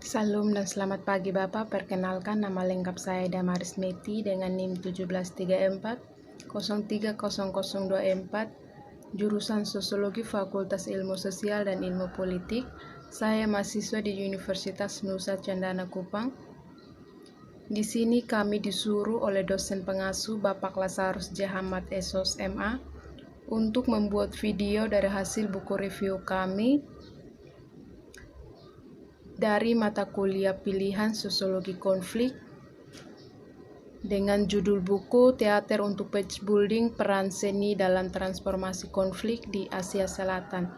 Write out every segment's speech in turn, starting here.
Salam dan selamat pagi Bapak, perkenalkan nama lengkap saya Damaris Meti dengan NIM 1734 030024, jurusan Sosiologi Fakultas Ilmu Sosial dan Ilmu Politik. Saya mahasiswa di Universitas Nusa Cendana Kupang. Di sini kami disuruh oleh dosen pengasuh Bapak Lazarus J. Hamad SOS MA untuk membuat video dari hasil buku review kami dari mata kuliah pilihan Sosiologi Konflik dengan judul buku Teater untuk Peace Building, Peran Seni dalam Transformasi Konflik di Asia Selatan.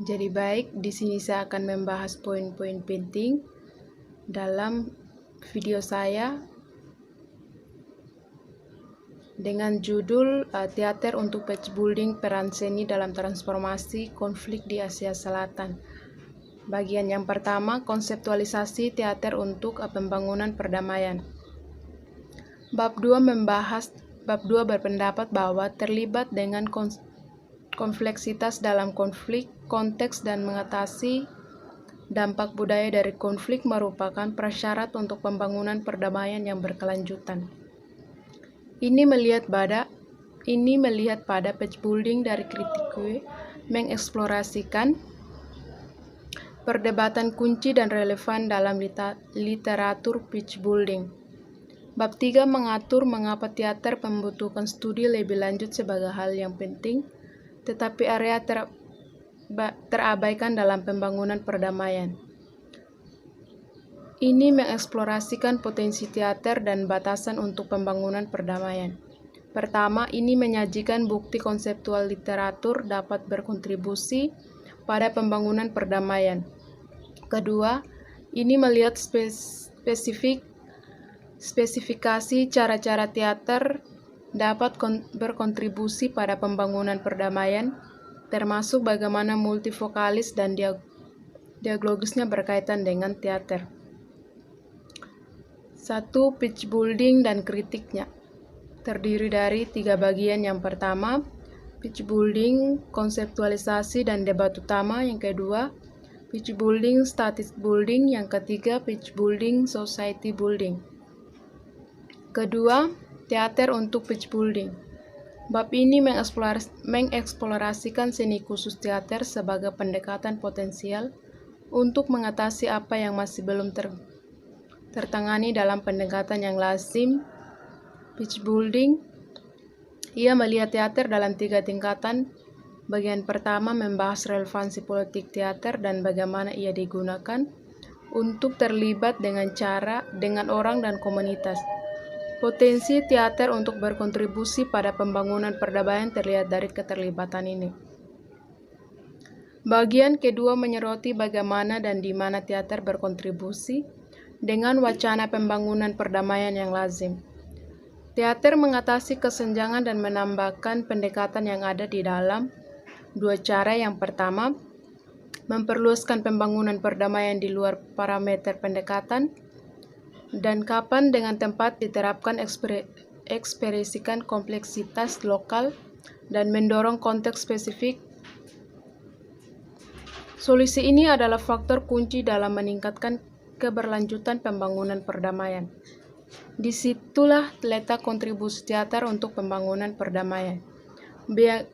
Jadi baik, di sini saya akan membahas poin-poin penting dalam video saya dengan judul Teater untuk Peace Building, Peran Seni dalam Transformasi Konflik di Asia Selatan. Bagian yang pertama, konseptualisasi teater untuk pembangunan perdamaian. Bab 2 berpendapat bahwa terlibat dengan kompleksitas dalam konflik, konteks dan mengatasi dampak budaya dari konflik merupakan prasyarat untuk pembangunan perdamaian yang berkelanjutan. Ini melihat pada peace building dari kritikue mengeksplorasikan perdebatan kunci dan relevan dalam literatur peace building. Bab 3 mengatur mengapa teater membutuhkan studi lebih lanjut sebagai hal yang penting, tetapi area terabaikan dalam pembangunan perdamaian. Ini mengeksplorasikan potensi teater dan batasan untuk pembangunan perdamaian. Pertama, ini menyajikan bukti konseptual literatur dapat berkontribusi pada pembangunan perdamaian. Kedua, ini melihat spesifikasi cara-cara teater dapat berkontribusi pada pembangunan perdamaian, termasuk bagaimana multivokalis dan dialogisnya berkaitan dengan teater. 1. Peace building dan kritiknya. Terdiri dari 3 bagian. Yang pertama, peace building, konseptualisasi dan debat utama. Yang kedua, peace building, status building. Yang ketiga, peace building, society building. Kedua, teater untuk peace building. Bab ini mengeksplorasikan seni khusus teater sebagai pendekatan potensial untuk mengatasi apa yang masih belum tertangani dalam pendekatan yang lazim peace building. Ia melihat teater dalam 3 tingkatan. Bagian pertama membahas relevansi politik teater dan bagaimana ia digunakan untuk terlibat dengan orang dan komunitas. Potensi teater untuk berkontribusi pada pembangunan perdamaian terlihat dari keterlibatan ini. Bagian kedua menyoroti bagaimana dan di mana teater berkontribusi dengan wacana pembangunan perdamaian yang lazim. Teater mengatasi kesenjangan dan menambahkan pendekatan yang ada di dalam 2 cara. Yang pertama, memperluaskan pembangunan perdamaian di luar parameter pendekatan, dan kapan dengan tempat diterapkan ekspresikan kompleksitas lokal dan mendorong konteks spesifik. Solusi ini adalah faktor kunci dalam meningkatkan keberlanjutan pembangunan perdamaian. Disitulah letak kontribusi teater untuk pembangunan perdamaian.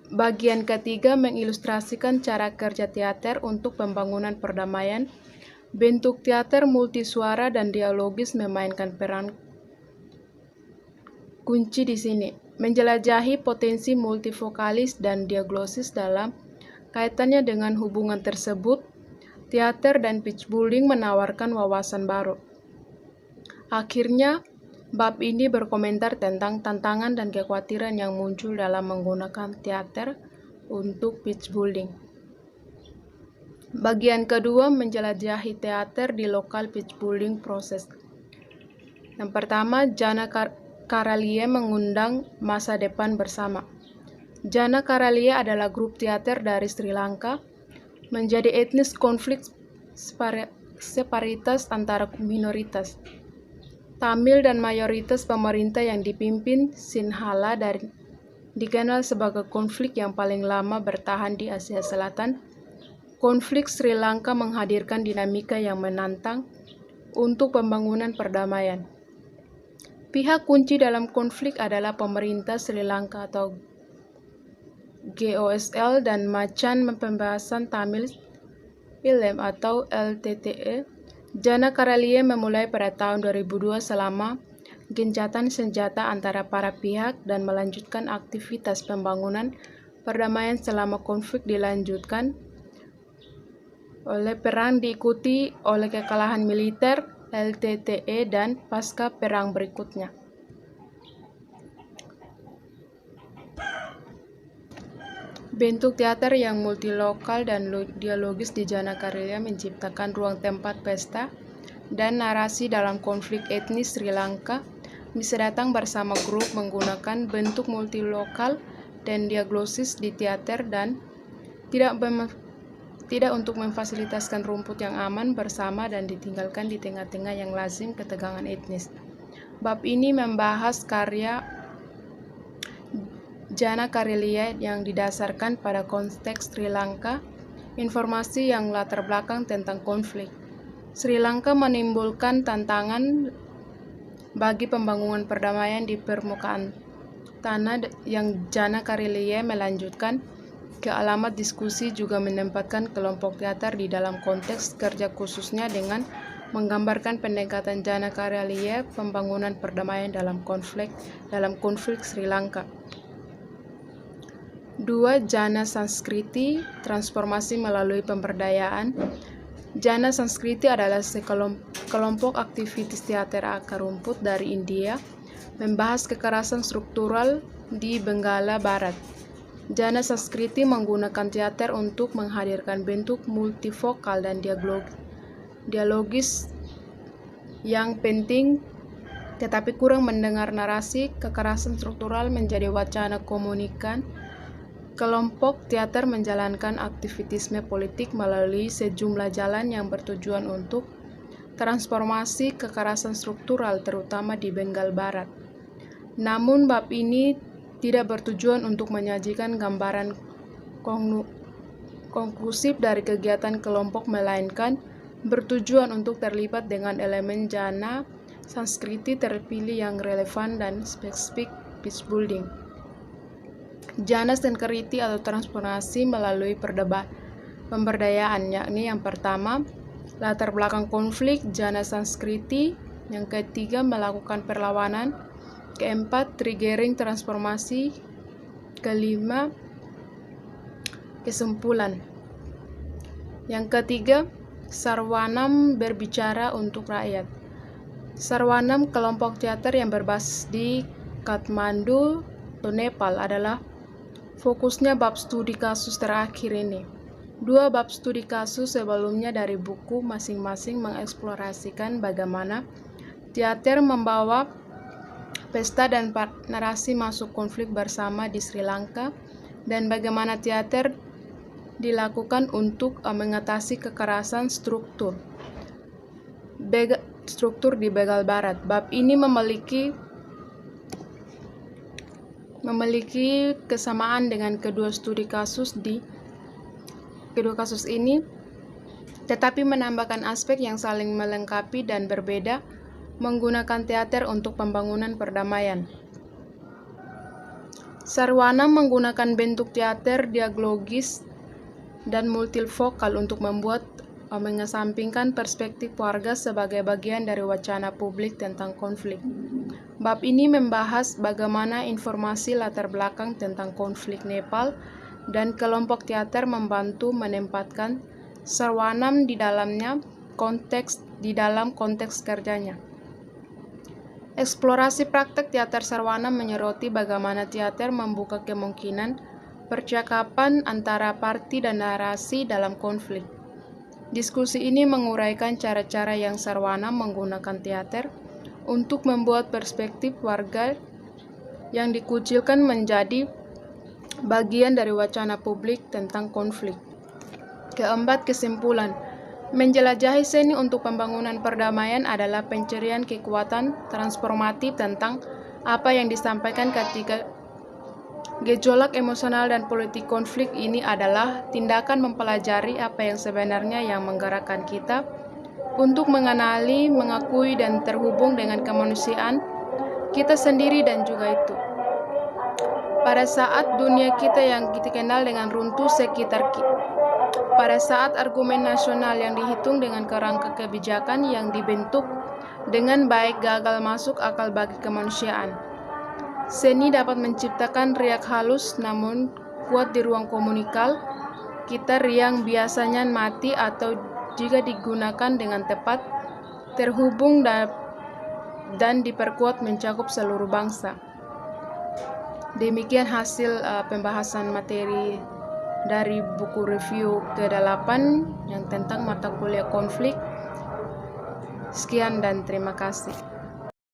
Bagian ketiga mengilustrasikan cara kerja teater untuk pembangunan perdamaian. Bentuk teater multisuara dan dialogis memainkan peran kunci di sini. Menjelajahi potensi multivokalis dan diagnosis dalam kaitannya dengan hubungan tersebut, teater dan peace building menawarkan wawasan baru. Akhirnya, bab ini berkomentar tentang tantangan dan kekhawatiran yang muncul dalam menggunakan teater untuk peace building. Bagian kedua menjelajahi teater di lokal peace building proses. Yang pertama, Jana Karalie mengundang masa depan bersama. Jana Karalie adalah grup teater dari Sri Lanka, menjadi etnis konflik separitas antara minoritas Tamil dan mayoritas pemerintah yang dipimpin Sinhala dikenal sebagai konflik yang paling lama bertahan di Asia Selatan konflik Sri Lanka menghadirkan dinamika yang menantang untuk pembangunan perdamaian. Pihak kunci dalam konflik adalah pemerintah Sri Lanka atau GOSL dan Macan Pembebasan Tamil Ilem atau LTTE. Jana Karalia memulai pada tahun 2002 selama gencatan senjata antara para pihak dan melanjutkan aktivitas pembangunan perdamaian selama konflik dilanjutkan oleh perang diikuti oleh kekalahan militer LTTE dan pasca perang berikutnya. Bentuk teater yang multilokal dan dialogis di Jana Karalia menciptakan ruang tempat pesta dan narasi dalam konflik etnis Sri Lanka bisa datang bersama grup menggunakan bentuk multilokal dan diagnosis di teater dan tidak untuk memfasilitaskan rumput yang aman bersama dan ditinggalkan di tengah-tengah yang lazim ketegangan etnis. Bab ini membahas karya Jana Karalia yang didasarkan pada konteks Sri Lanka, informasi yang latar belakang tentang konflik. Sri Lanka menimbulkan tantangan bagi pembangunan perdamaian di permukaan tanah yang Jana Karalia melanjutkan ke alamat diskusi juga menempatkan kelompok teater di dalam konteks kerja khususnya dengan menggambarkan pendekatan Jana Karalia pembangunan perdamaian dalam konflik Sri Lanka. 2. Jana Sanskriti, transformasi melalui pemberdayaan. Jana Sanskriti adalah sekelompok aktivitas teater akar rumput dari India, membahas kekerasan struktural di Benggala Barat. Jana Sanskriti menggunakan teater untuk menghadirkan bentuk multifokal dan dialogis yang penting, tetapi kurang mendengar narasi kekerasan struktural menjadi wacana komunikan. Kelompok teater menjalankan aktivitisme politik melalui sejumlah jalan yang bertujuan untuk transformasi kekerasan struktural terutama di Bengal Barat. Namun bab ini tidak bertujuan untuk menyajikan gambaran konklusif dari kegiatan kelompok melainkan bertujuan untuk terlibat dengan elemen Jana Sanskriti terpilih yang relevan dan spesifik peace building. Jana Sanskriti atau transformasi melalui pemberdayaan, yakni yang pertama, latar belakang konflik Jana Sanskriti, yang ketiga, melakukan perlawanan, keempat, triggering transformasi, kelima, kesimpulan. Yang ketiga, Sarwanam berbicara untuk rakyat. Sarwanam, kelompok teater yang berbasis di Kathmandu, Nepal, adalah fokusnya bab studi kasus terakhir ini. 2 bab studi kasus sebelumnya dari buku masing-masing mengeksplorasikan bagaimana teater membawa pesta dan narasi masuk konflik bersama di Sri Lanka dan bagaimana teater dilakukan untuk mengatasi kekerasan struktur di Bengal Barat. Bab ini memiliki kesamaan dengan kedua kasus ini, tetapi menambahkan aspek yang saling melengkapi dan berbeda menggunakan teater untuk pembangunan perdamaian. Sarwanam menggunakan bentuk teater dialogis dan multifokal untuk mengesampingkan perspektif warga sebagai bagian dari wacana publik tentang konflik. Bab ini membahas bagaimana informasi latar belakang tentang konflik Nepal dan kelompok teater membantu menempatkan Sarwanam di dalam konteks kerjanya. Eksplorasi praktek teater Sarwanam menyoroti bagaimana teater membuka kemungkinan percakapan antara parti dan narasi dalam konflik. Diskusi ini menguraikan cara-cara yang Sarwanam menggunakan teater untuk membuat perspektif warga yang dikucilkan menjadi bagian dari wacana publik tentang konflik. Keempat, kesimpulan. Menjelajahi seni untuk pembangunan perdamaian adalah pencarian kekuatan transformatif tentang apa yang disampaikan ketika Gejolak emosional dan politik konflik ini adalah tindakan mempelajari apa yang sebenarnya yang menggerakkan kita untuk mengenali, mengakui, dan terhubung dengan kemanusiaan kita sendiri dan juga itu. Pada saat dunia kita yang kita kenal dengan runtuh sekitar kita, pada saat argumen nasional yang dihitung dengan kerangka kebijakan yang dibentuk dengan baik gagal masuk akal bagi kemanusiaan, seni dapat menciptakan riak halus namun kuat di ruang komunikal kita yang biasanya mati atau jika digunakan dengan tepat, terhubung dan diperkuat mencakup seluruh bangsa. Demikian hasil pembahasan materi dari buku review ke-8 yang tentang mata kuliah konflik. Sekian dan terima kasih.